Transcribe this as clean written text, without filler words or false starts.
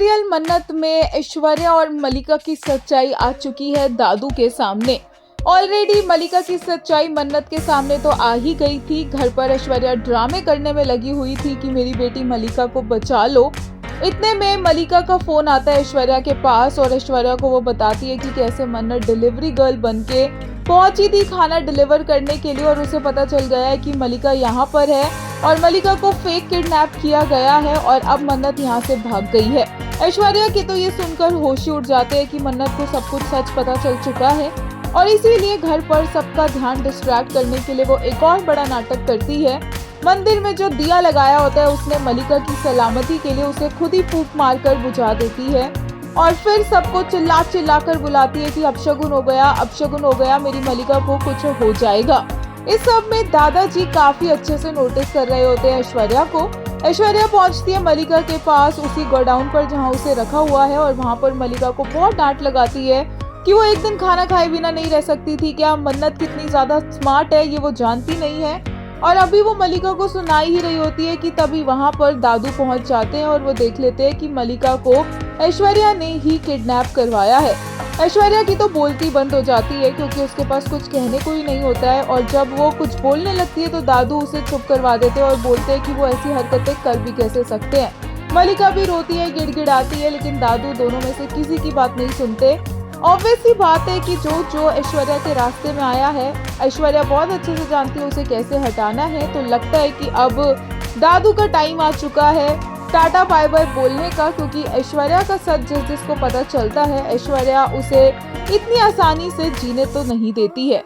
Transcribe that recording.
Serial मन्नत में ऐश्वर्या और मलिका की सच्चाई आ चुकी है दादू के सामने। ऑलरेडी मलिका की सच्चाई मन्नत के सामने तो आ ही गई थी। घर पर ऐश्वर्या ड्रामे करने में लगी हुई थी कि मेरी बेटी मलिका को बचा लो। इतने में मलिका का फोन आता है ऐश्वर्या के पास और ऐश्वर्या को वो बताती है कि कैसे मन्नत डिलीवरी गर्ल बनके पहुंची थी खाना डिलीवर करने के लिए और उसे पता चल गया है कि मलिका यहाँ पर है और मलिका को फेक किडनैप किया गया है और अब मन्नत यहाँ से भाग गई है। ऐश्वर्या के तो ये सुनकर होश ही उड़ जाते हैं कि मन्नत को सब कुछ सच पता चल चुका है और इसीलिए घर पर सबका ध्यान डिस्ट्रैक्ट करने के लिए वो एक और बड़ा नाटक करती है। मंदिर में जो दिया लगाया होता है उसमें मलिका की सलामती के लिए उसे खुद ही फूंक मारकर बुझा देती है और फिर सबको चिल्ला कर बुलाती है कि अपशगुन हो गया, मेरी मलिका को कुछ हो जाएगा। इस सब में दादाजी काफी अच्छे से नोटिस कर रहे होते हैं ऐश्वर्या को। ऐश्वर्या पहुंचती है मलिका के पास उसी गोडाउन पर जहां उसे रखा हुआ है और वहां पर मलिका को बहुत डांट लगाती है कि वो एक दिन खाना खाए बिना नहीं रह सकती थी। क्या मन्नत कितनी ज्यादा स्मार्ट है ये वो जानती नहीं है। और अभी वो मलिका को सुनाई ही रही होती है कि तभी वहां पर दादू पहुंच जाते हैं और वो देख लेते हैं कि मलिका को ऐश्वर्या ने ही किडनैप करवाया है। ऐश्वर्या की तो बोलती बंद हो जाती है क्योंकि उसके पास कुछ कहने को ही नहीं होता है और जब वो कुछ बोलने लगती है तो दादू उसे चुप करवा देते हैं और बोलते हैं कि वो ऐसी हरकतें कर भी कैसे सकते हैं। मलिका भी रोती है, गिड़गिड़ाती है, लेकिन दादू दोनों में से किसी की बात नहीं सुनते। ऑब्वियस सी बात है कि जो ऐश्वर्या के रास्ते में आया है ऐश्वर्या बहुत अच्छे से जानती है उसे कैसे हटाना है। तो लगता है कि अब दादू का टाइम आ चुका है टाटा बाय बाय बोलने का, क्योंकि ऐश्वर्या का सच जिसको पता चलता है ऐश्वर्या उसे इतनी आसानी से जीने तो नहीं देती है।